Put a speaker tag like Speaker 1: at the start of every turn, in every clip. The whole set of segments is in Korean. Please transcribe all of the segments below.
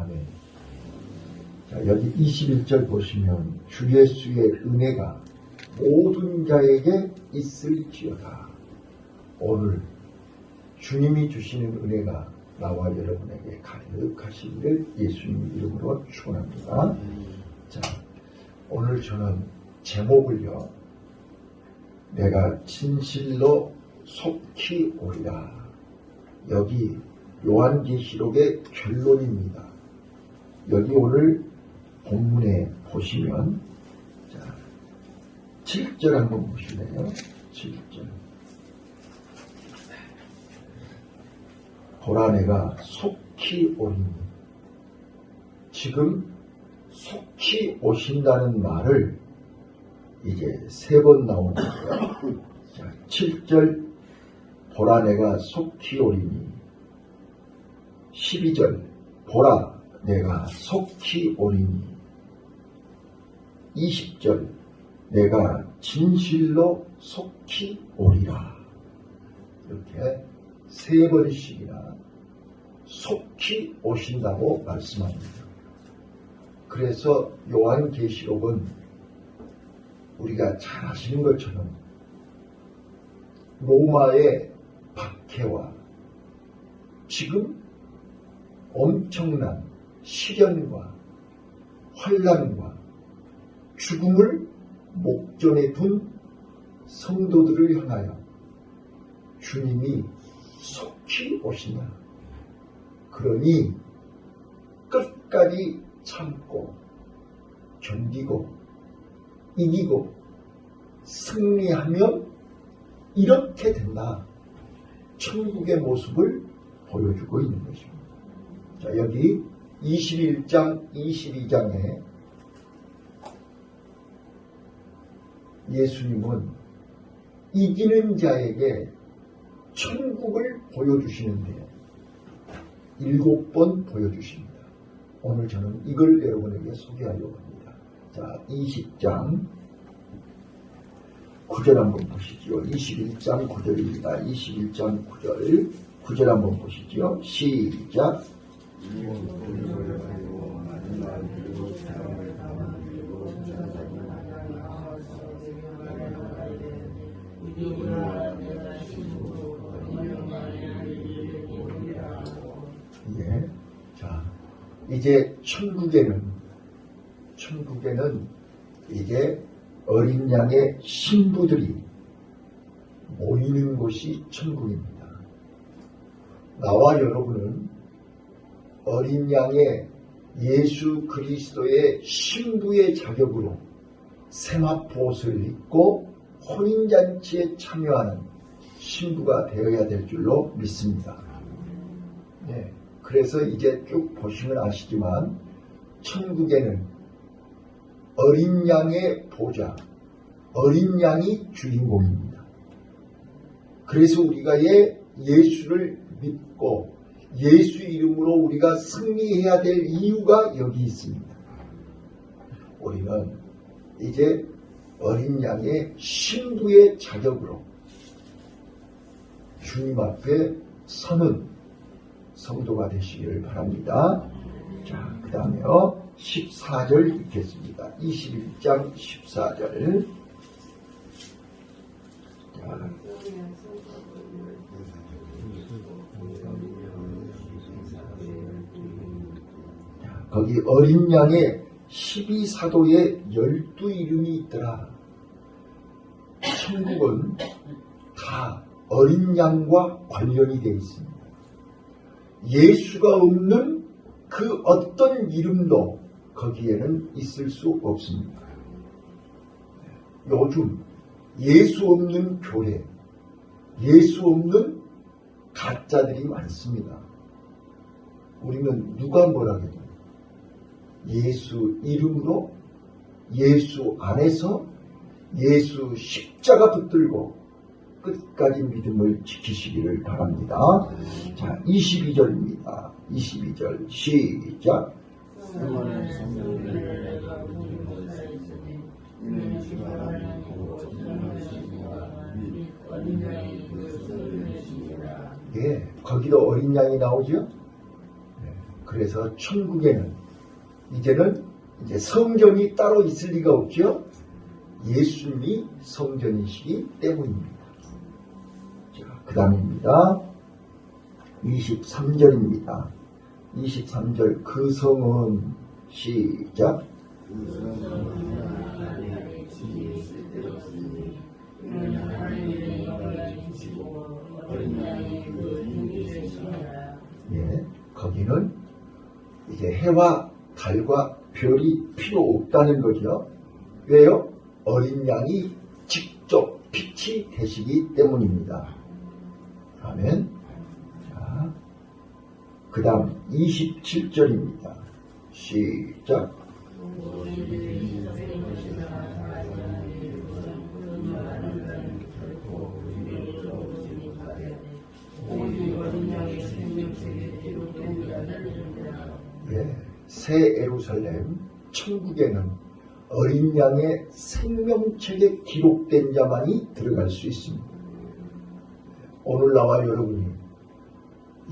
Speaker 1: 아멘. 자, 여기 21절 보시면 주 예수의 은혜가 모든 자에게 있을지어다. 오늘 주님이 주시는 은혜가 나와 여러분에게 가득하시기를 예수님 이름으로 축원합니다. 자, 오늘 저는 제목을요, 내가 진실로 속히 오리라. 여기 요한계시록의 결론입니다. 여기 오늘 본문에 보시면, 자, 7절 한번 보실래요? 7절. 보라 내가 속히 오리니. 지금 속히 오신다는 말을 이제 3번 나오는데요. 자, 7절 보라 내가 속히 오리니. 12절 보라 내가 속히 오리니. 20절 내가 진실로 속히 오리라. 이렇게 3번씩이나 속히 오신다고 말씀합니다. 그래서 요한계시록은 우리가 잘 아시는 것처럼 로마의 박해와 지금 엄청난 시련과 환난과 죽음을 목전에 둔 성도들을 향하여 주님이 속히 오신다. 그러니 끝까지 참고 견디고 이기고 승리하면 이렇게 된다. 천국의 모습을 보여주고 있는 것입니다. 자, 여기 21장, 22장에 예수님은 이기는 자에게 천국을 보여주시는데 7번 보여주십니다. 오늘 저는 이걸 여러분에게 소개하려고 합니다. 자, 20장 9절 한번 보시죠. 21장 9절입니다. 21장 9절 한번 보시죠. 시작. 예. 자, 이제 천국에는 이제 어린 양의 신부들이 모이는 곳이 천국입니다. 나와 여러분은 어린 양의 예수 그리스도의 신부의 자격으로 세마포 옷을 입고 혼인잔치에 참여하는 신부가 되어야 될 줄로 믿습니다. 네, 그래서 이제 쭉 보시면 아시지만 천국에는 어린 양의 보좌, 어린 양이 주인공입니다. 그래서 우리가 예수를 믿고 예수 이름으로 우리가 승리해야 될 이유가 여기 있습니다. 우리는 이제 어린 양의 신부의 자격으로 주님 앞에 서는 성도가 되시기를 바랍니다. 자, 그 다음에요. 14절 읽겠습니다. 21장 14절. 자, 거기 어린 양의 12사도의 12이름이 있더라. 천국은 다 어린 양과 관련이 되어 있습니다. 예수가 없는 그 어떤 이름도 거기에는 있을 수 없습니다. 요즘 예수 없는 교회, 예수 없는 가짜들이 많습니다. 우리는 누가 뭐라겠냐? 예수 이름으로, 예수 안에서 예수 십자가 붙들고 끝까지 믿음을 지키시기를 바랍니다. 자, 22절입니다. 22절 시작. 예, 거기도 어린 양이 나오죠. 네, 그래서 천국에는 이제는 이제 성전이 따로 있을 리가 없죠. 예수님이 성전이시기 때문입니다. 자, 그 다음입니다. 23절입니다. 23절 그 성은 시작. 예, 거기는 이제 해와 달과 별이 필요 없다는 거죠. 왜요? 어린 양이 직접 빛이 되시기 때문입니다. 아멘. 자, 그 다음 27절입니다. 시작. 예, 새 예루살렘 천국에는 어린 양의 생명책에 기록된 자만이 들어갈 수 있습니다. 오늘 나와 여러분이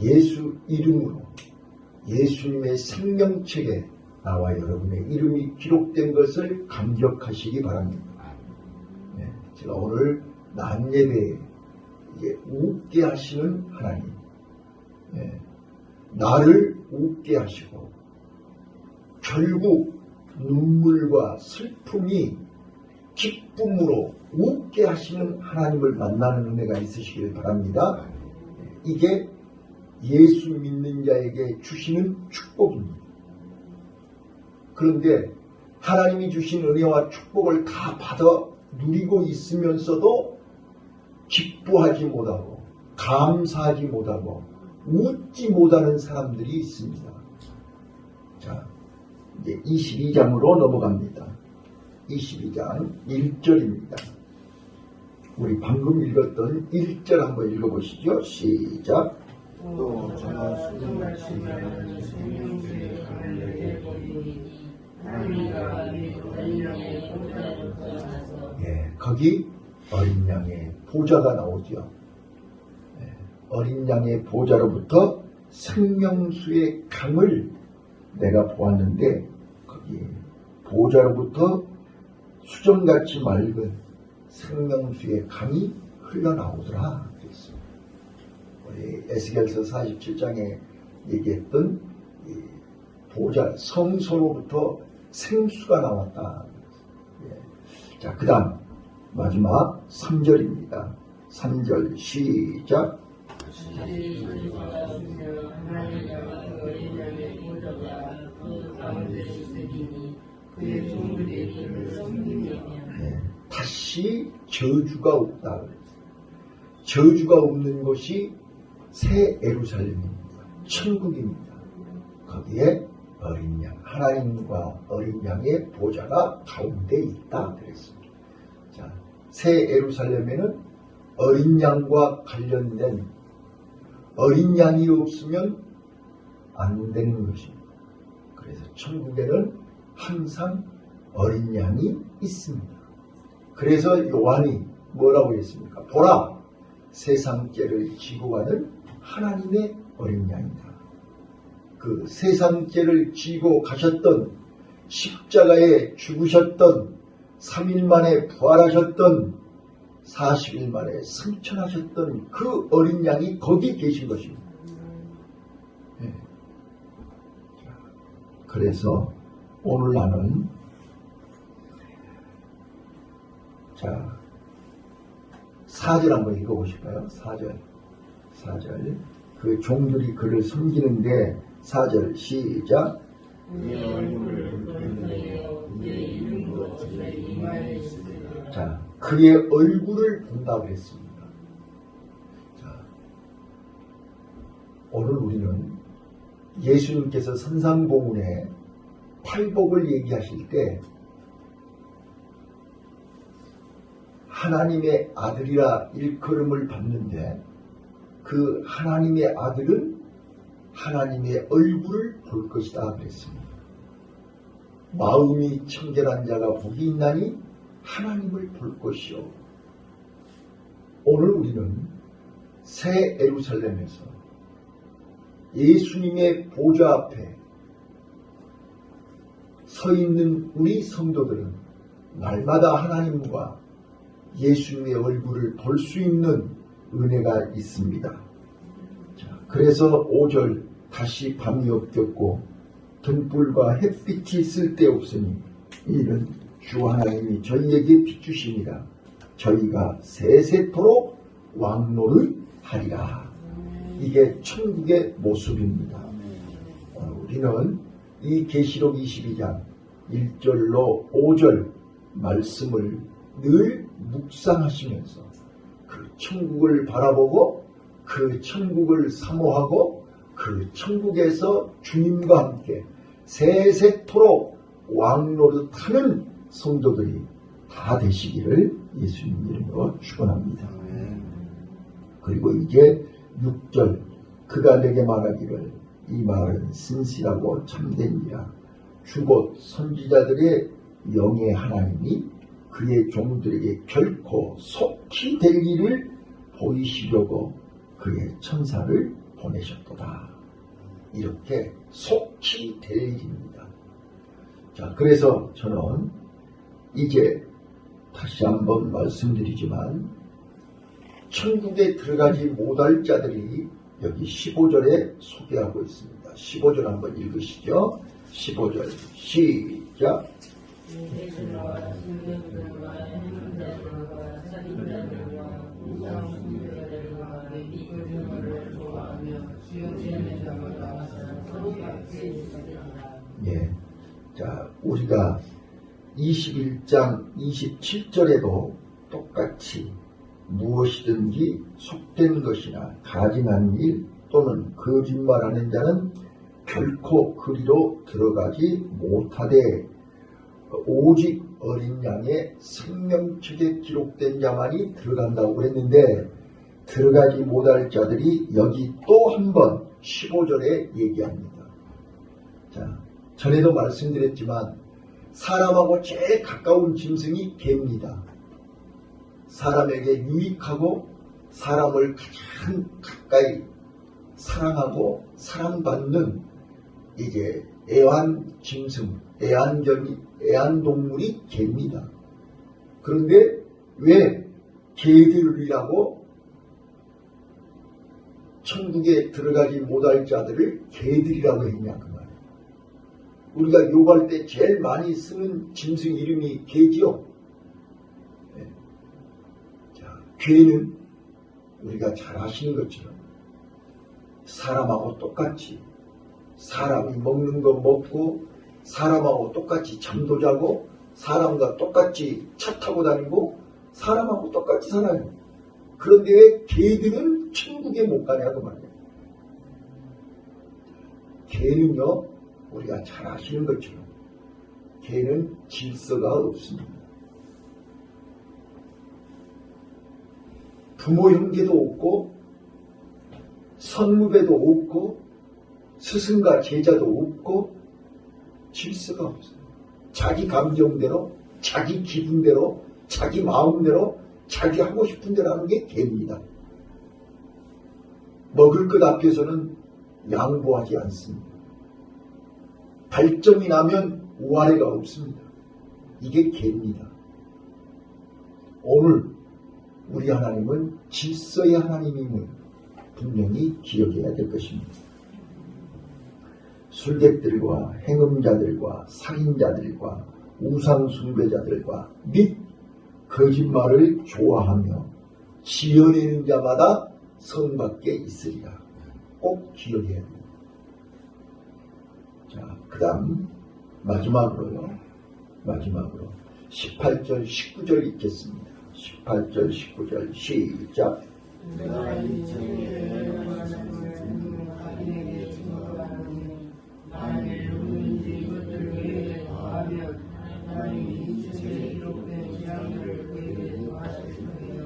Speaker 1: 예수 이름으로 예수님의 생명책에 나와 여러분의 이름이 기록된 것을 감격하시기 바랍니다. 네, 제가 오늘 낮 예배에 웃게 하시는 하나님, 네, 나를 웃게 하시고 결국 눈물과 슬픔이 기쁨으로 웃게 하시는 하나님을 만나는 은혜가 있으시길 바랍니다. 이게 예수 믿는 자에게 주시는 축복입니다. 그런데 하나님이 주신 은혜와 축복을 다 받아 누리고 있으면서도 기뻐하지 못하고 감사하지 못하고 웃지 못하는 사람들이 있습니다. 자, 이제 22장으로 넘어갑니다. 22장 1절입니다. 우리 방금 읽었던 1절 한번 읽어보시죠. 시작.
Speaker 2: 또 저가 수도 말씀하는 생명주의 하늘에 보이니 하나님과 어린 양의 보좌로부터 나서
Speaker 1: 예, 거기 어린 양의 보좌가 나오죠. 예, 어린 양의 보좌로부터 생명수의 강을 내가 보았는데 거기 보좌로부터 수정같이 맑은 생명수의 강이 흘러나오더라 그랬습니다. 우리 에스겔서 47장에 얘기했던 이 보좌 성소로부터 생수가 나왔다. 예. 자, 그 다음 마지막 3절입니다. 3절 시작. 네, 다시 저주가 없다. 저주가 없는 곳이 새 예루살렘입니다. 천국입니다. 거기에 어린 양, 하나님과 어린 양의 보좌가 가운데 있다 그랬습니다. 자, 새 예루살렘에는 어린 양과 관련된 어린 양이 없으면 안 되는 것입니다. 그래서 천국에는 항상 어린 양이 있습니다. 그래서 요한이 뭐라고 했습니까? 보라, 세상 죄를 지고 가는 하나님의 어린 양이다. 그 세상 죄를 지고 가셨던 십자가에 죽으셨던 3일 만에 부활하셨던 40일 만에 승천하셨던 그 어린 양이 거기 계신 것입니다. 네. 그래서 오늘 나는 자 4절 한번 읽어보실까요? 4절 그 종들이 그를 섬기는데 4절 시작. 자, 그의 얼굴을 본다고 했습니다. 자, 오늘 우리는 예수님께서 선상보문에 팔복을 얘기하실 때 하나님의 아들이라 일컬음을 받는데 그 하나님의 아들은 하나님의 얼굴을 볼 것이다 그랬습니다. 마음이 청결한 자가 복이 있나니 하나님을 볼 것이요. 오늘 우리는 새 예루살렘에서 예수님의 보좌 앞에 서 있는 우리 성도들은 날마다 하나님과 예수님의 얼굴을 볼 수 있는 은혜가 있습니다. 자, 그래서 5절 다시 밤이 없겠고 등불과 햇빛이 쓸데없으니 이는 주 하나님이 저희에게 비추시니라. 저희가 세세토록 왕노를 하리라. 이게 천국의 모습입니다. 우리는 이 계시록 22장 1절로 5절 말씀을 늘 묵상하시면서 그 천국을 바라보고 그 천국을 사모하고 그 천국에서 주님과 함께 세세토록 왕노릇하는 성도들이 다 되시기를 예수님 이름으로 축원합니다. 그리고 이제 6절 그가 내게 말하기를 이 말은 신실하고 참된이라. 주곧 선지자들의 영의 하나님이 그의 종들에게 결코 속히 될 일을 보이시려고 그의 천사를 보내셨도다. 이렇게 속히 될 일입니다. 자, 그래서 저는 이제 다시 한번 말씀드리지만 천국에 들어가지 못할 자들이 여기 15절에 소개하고 있습니다. 15절 한번 읽으시죠. 15절 시작. 예. 자, 우리가 21장 27절에도 똑같이 무엇이든지 속된 것이나 가증한 일 또는 거짓말하는 자는 결코 그리로 들어가지 못하되 오직 어린 양의 생명책에 기록된 자만이 들어간다고 그랬는데 들어가지 못할 자들이 여기 또 한 번 15절에 얘기합니다. 자, 전에도 말씀드렸지만 사람하고 제일 가까운 짐승이 개입니다. 사람에게 유익하고 사람을 가장 가까이 사랑하고 사랑받는 이제 애완짐승, 애완동물이 개입니다. 그런데 왜 개들이라고 천국에 들어가지 못할 자들을 개들이라고 했냐 그 말이에요. 우리가 욕할 때 제일 많이 쓰는 짐승 이름이 개지요. 네. 자, 개는 우리가 잘 아시는 것처럼 사람하고 똑같이 사람이 먹는 거 먹고 사람하고 똑같이 잠도 자고 사람과 똑같이 차 타고 다니고 사람하고 똑같이 살아요. 그런데 왜 개들은 천국에 못 가냐고 말이에요. 개는요, 우리가 잘 아시는 것처럼 개는 질서가 없습니다. 부모 형제도 없고 선후배도 없고 스승과 제자도 없고 질서가 없어요. 자기 감정대로 자기 기분대로 자기 마음대로 자기 하고 싶은 대로 하는 게 개입니다. 먹을 것 앞에서는 양보하지 않습니다. 발정이 나면 우아래가 없습니다. 이게 개입니다. 오늘 우리 하나님은 질서의 하나님임을 분명히 기억해야 될 것입니다. 술객들과 행음자들과 살인자들과 우상숭배자들과 및 거짓말을 좋아하며 지어내는 자마다 선밖에 있으리라. 꼭 기억해야 됩니다. 자, 그 다음 마지막으로 18절 19절 읽겠습니다. 18절 19절 시작.
Speaker 2: 내가 이 책에 자기에게 증거하노니 만일 누구든지 이것들을 그에게 더하면 하나님이 이 책에 기록된 재앙을 그에게 더하실 터이요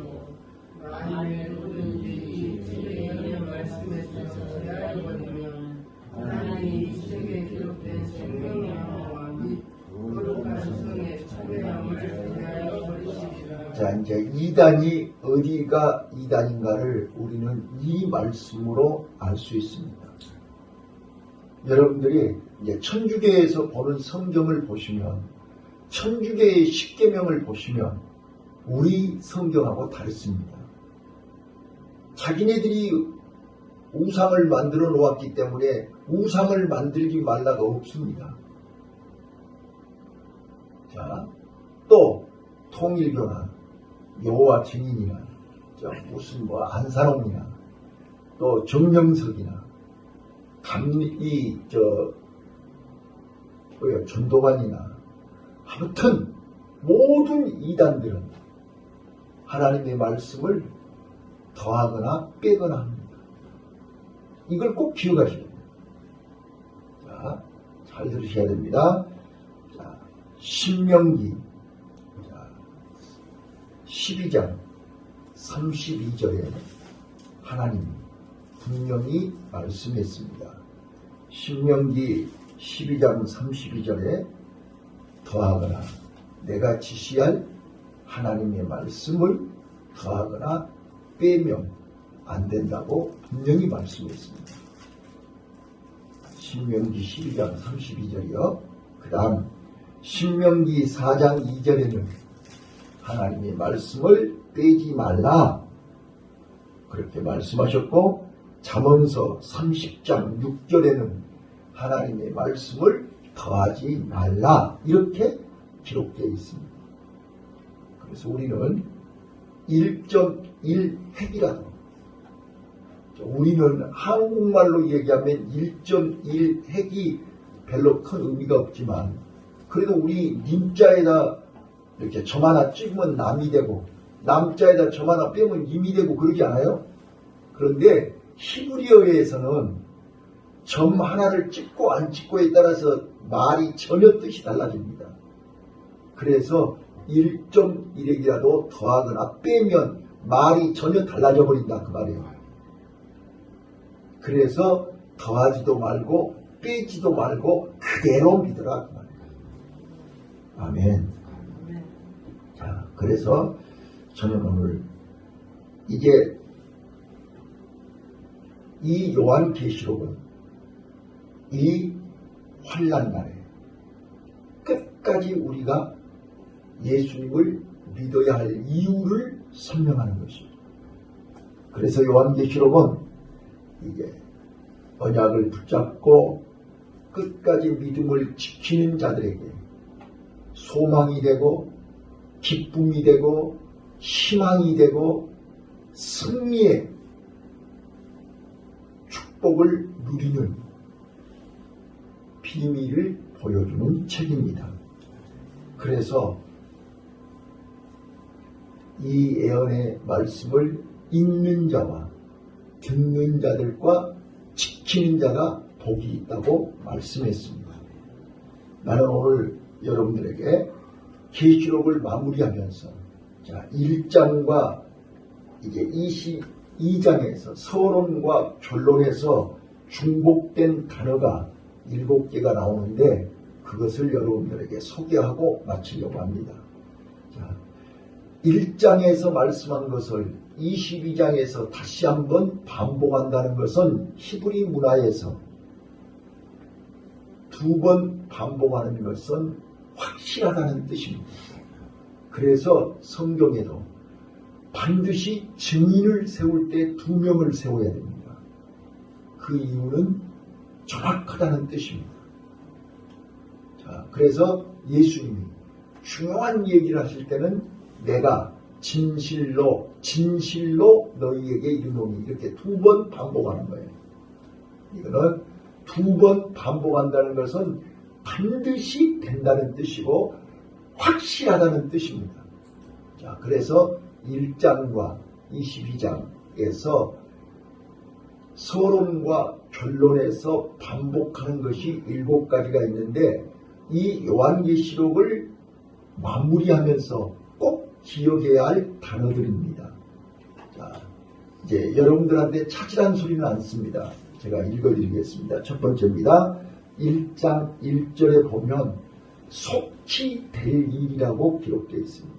Speaker 2: 만일 누구든지 이 책에 있는 말씀에서 제한을 버리면 하나님이 이 책에 기록된 생명의 하나와 및 거룩한 성의 참여함을 제하여 버리시리라.
Speaker 1: 자, 이제 이단이 어디가 이단인가를 우리는 이 말씀으로 알 수 있습니다. 여러분들이 이제 천주교에서 보는 성경을 보시면, 천주교의 십계명을 보시면 우리 성경하고 다릅니다. 자기네들이 우상을 만들어 놓았기 때문에 우상을 만들지 말라가 없습니다. 자, 또 통일교나 여호와 증인이나 무슨 뭐 안산홍이나 또 정명석이나 전도관이나 아무튼 모든 이단들은 하나님의 말씀을 더하거나 빼거나 합니다. 이걸 꼭 기억하셔야 됩니다. 자, 잘 들으셔야 됩니다. 자, 신명기 12장 32절에 하나님이 분명히 말씀했습니다. 신명기 12장 32절에 더하거나 내가 지시할 하나님의 말씀을 더하거나 빼면 안 된다고 분명히 말씀했습니다. 신명기 12장 32절이요. 그 다음 신명기 4장 2절에는 하나님의 말씀을 빼지 말라 그렇게 말씀하셨고, 잠언서 30장 6절에는 하나님의 말씀을 더하지 말라 이렇게 기록되어 있습니다. 그래서 우리는 1.1핵이라도, 우리는 한국말로 얘기하면 1.1핵이 별로 큰 의미가 없지만, 그래도 우리 님자에다 이렇게 점 하나 찍으면 남이 되고 남자에다 점 하나 빼면 임이 되고 그러지 않아요? 그런데 히브리어에서는 점 하나를 찍고 안 찍고에 따라서 말이 전혀 뜻이 달라집니다. 그래서 1.1핵이라도 더하거나 빼면 말이 전혀 달라져 버린다 그 말이에요. 그래서 더하지도 말고 빼지도 말고 그대로 믿으라 그 말이에요. 아멘. 자, 그래서 저는 오늘 이제 이 요한계시록은 이 환난 날에 끝까지 우리가 예수님을 믿어야 할 이유를 설명하는 것입니다. 그래서 요한계시록은 이게 언약을 붙잡고 끝까지 믿음을 지키는 자들에게 소망이 되고 기쁨이 되고 희망이 되고 승리의 축복을 누리는 비밀을 보여주는 책입니다. 그래서 이 예언의 말씀을 읽는 자와 듣는 자들과 지키는 자가 복이 있다고 말씀했습니다. 나는 오늘 여러분들에게 계시록을 마무리하면서 1장과 이제 22장에서 서론과 결론에서 중복된 단어가 7개가 나오는데 그것을 여러분들에게 소개하고 마치려고 합니다. 1장에서 말씀한 것을 22장에서 다시 한번 반복한다는 것은 히브리 문화에서 2번 반복하는 것은 확실하다는 뜻입니다. 그래서 성경에도 반드시 증인을 세울 때 2명을 세워야 됩니다. 그 이유는 정확하다는 뜻입니다. 자, 그래서 예수님이 중요한 얘기를 하실 때는 내가 진실로 너희에게 이르노니 이렇게 2번 반복하는 거예요. 이거는 2번 반복한다는 것은 반드시 된다는 뜻이고 확실하다는 뜻입니다. 자, 그래서 1장과 22장에서 서론과 결론에서 반복하는 것이 7가지가 있는데 이 요한계시록을 마무리하면서 꼭 기억해야 할 단어들입니다. 자, 이제 여러분들한테 차지란 소리는 안 씁니다. 제가 읽어드리겠습니다. 첫 번째입니다. 1장 1절에 보면 속히 될 일이라고 기록되어 있습니다.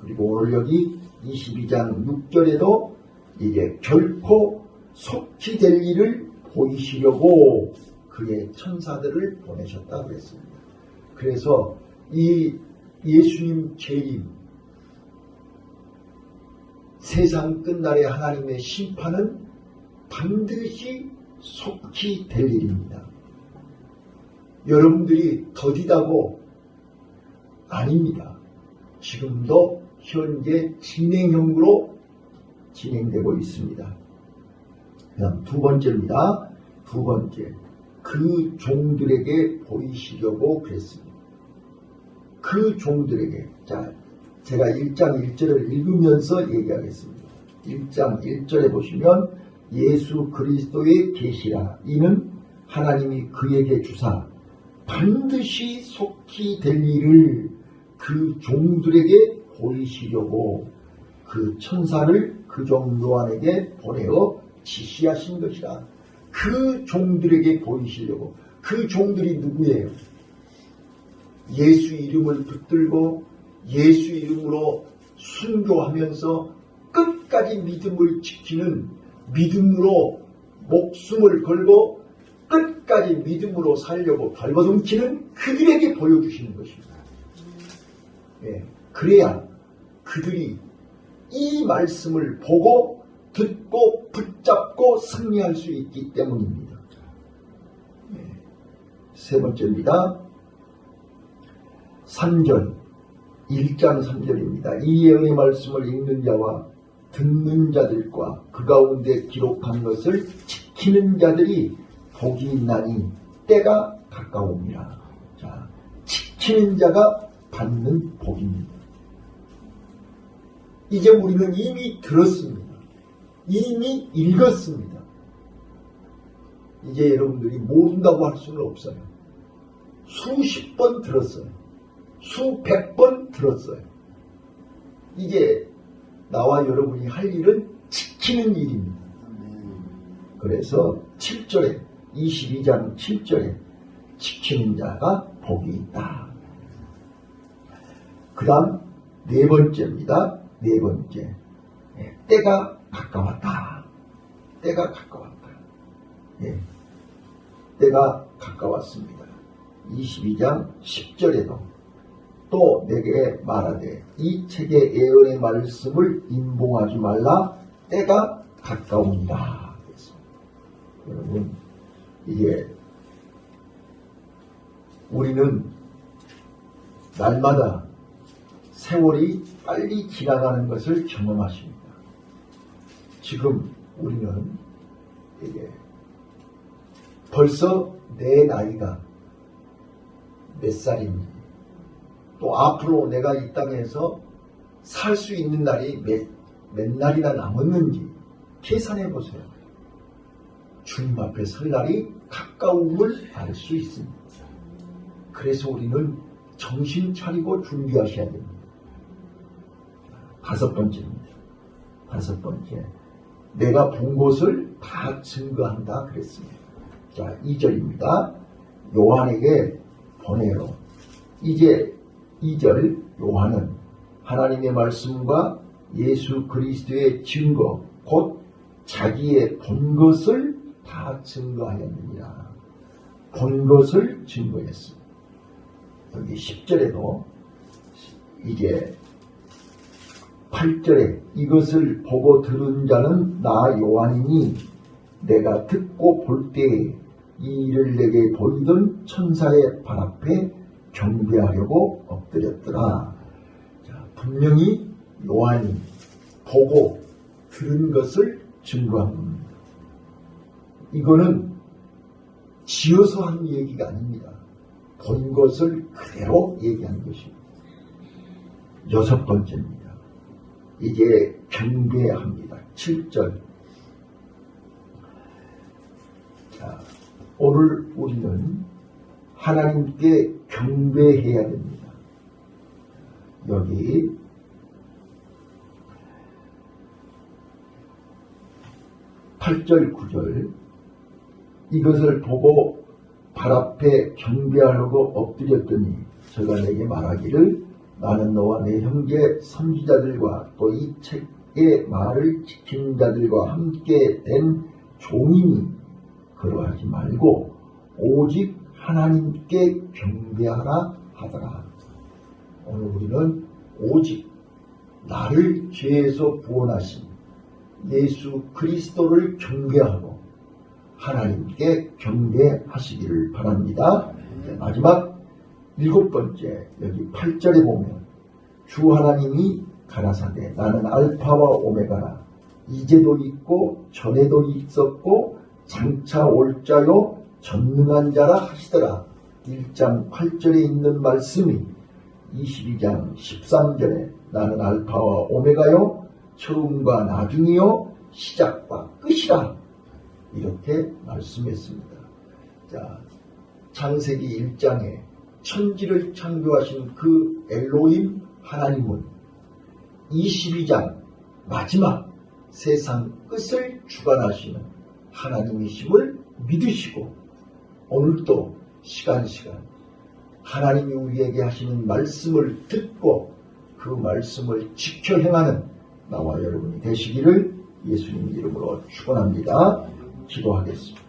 Speaker 1: 그리고 오늘 여기 22장 6절에도 이게 결코 속히 될 일을 보이시려고 그의 천사들을 보내셨다고 했습니다. 그래서 이 예수님 재림, 세상 끝날의 하나님의 심판은 반드시 속히 될 일입니다. 여러분들이 더디다고 아닙니다. 지금도 현재 진행형으로 진행되고 있습니다. 그다음 두 번째입니다. 두 번째, 그 종들에게 보이시려고 그랬습니다. 그 종들에게. 자, 제가 1장 1절을 읽으면서 얘기하겠습니다. 1장 1절에 보시면 예수 그리스도의 계시라 이는 하나님이 그에게 주사 반드시 속히 될 일을 그 종들에게 보이시려고 그 천사를 그 종 요한에게 보내어 지시하신 것이라. 그 종들에게 보이시려고. 그 종들이 누구예요? 예수 이름을 붙들고 예수 이름으로 순교하면서 끝까지 믿음을 지키는, 믿음으로 목숨을 걸고 끝까지 믿음으로 살려고 발버둥치는 그들에게 보여주시는 것입니다. 예, 그래야 그들이 이 말씀을 보고 듣고 붙잡고 승리할 수 있기 때문입니다. 예, 세 번째입니다. 3절, 1장 3절입니다. 이 예언의 말씀을 읽는 자와 듣는 자들과 그 가운데 기록한 것을 지키는 자들이 복이 있나니 때가 가까움이라. 자, 지키는 자가 받는 복입니다. 이제 우리는 이미 들었습니다. 이미 읽었습니다. 이제 여러분들이 모른다고 할 수는 없어요. 수십 번 들었어요. 수백 번 들었어요. 이제 나와 여러분이 할 일은 지키는 일입니다. 그래서 7절에 22장 7절에 지키는 자가 복이 있다. 그 다음 네 번째입니다. 네 번째, 때가 가까웠다. 때가 가까웠다. 예, 때가 가까웠습니다. 22장 10절에도 또 내게 말하되 이 책의 예언의 말씀을 임봉하지 말라. 때가 가까우니라. 여러분, 이게 우리는 날마다 세월이 빨리 지나가는 것을 경험하십니다. 지금 우리는 이게 벌써 내 나이가 몇 살인지, 또 앞으로 내가 이 땅에서 살 수 있는 날이 몇 날이나 남았는지 계산해 보세요. 주님 앞에 설 날이 가까움을 알 수 있습니다. 그래서 우리는 정신 차리고 준비하셔야 됩니다. 다섯 번째입니다. 다섯 번째, 내가 본 것을 다 증거한다 그랬습니다. 자, 2절입니다. 요한에게 보내요. 이제 2절, 요한은 하나님의 말씀과 예수 그리스도의 증거, 곧 자기의 본 것을 다 증거하였느니라. 본 것을 증거했습니다. 여기 10절에도 이제 8절에 이것을 보고 들은 자는 나 요한이니 내가 듣고 볼 때에 이 일을 내게 보이던 천사의 발 앞에 경배하려고 엎드렸더라. 자, 분명히 요한이 보고 들은 것을 증거한 겁니다. 이거는 지어서 한 얘기가 아닙니다. 본 것을 그대로 얘기한 것입니다. 여섯 번째입니다. 이제 경배합니다. 7절. 자, 오늘 우리는 하나님께 경배해야 됩니다. 여기 8절 9절 이것을 보고 발 앞에 경배하려고 엎드렸더니 저가 내게 말하기를 나는 너와 내 형제 선지자들과 또 이 책의 말을 지키는 자들과 함께 된 종이니 그러하지 말고 오직 하나님께 경배하라 하더라. 오늘 우리는 오직 나를 죄에서 구원하신 예수 그리스도를 경배하고 하나님께 경배하시기를 바랍니다. 마지막 7번째, 여기 8절에 보면 주 하나님이 가라사대 나는 알파와 오메가라. 이제도 있고 전에도 있었고 장차 올 자요 전능한 자라 하시더라. 1장 8절에 있는 말씀이 22장 13절에 나는 알파와 오메가요 처음과 나중이요 시작과 끝이라 이렇게 말씀했습니다. 자, 창세기 1장에 천지를 창조하신 그 엘로힘 하나님은 22장 마지막 세상 끝을 주관하시는 하나님이심을 믿으시고 오늘도 시간 하나님이 우리에게 하시는 말씀을 듣고 그 말씀을 지켜 행하는 나와 여러분이 되시기를 예수님 이름으로 축원합니다. 기도하겠습니다.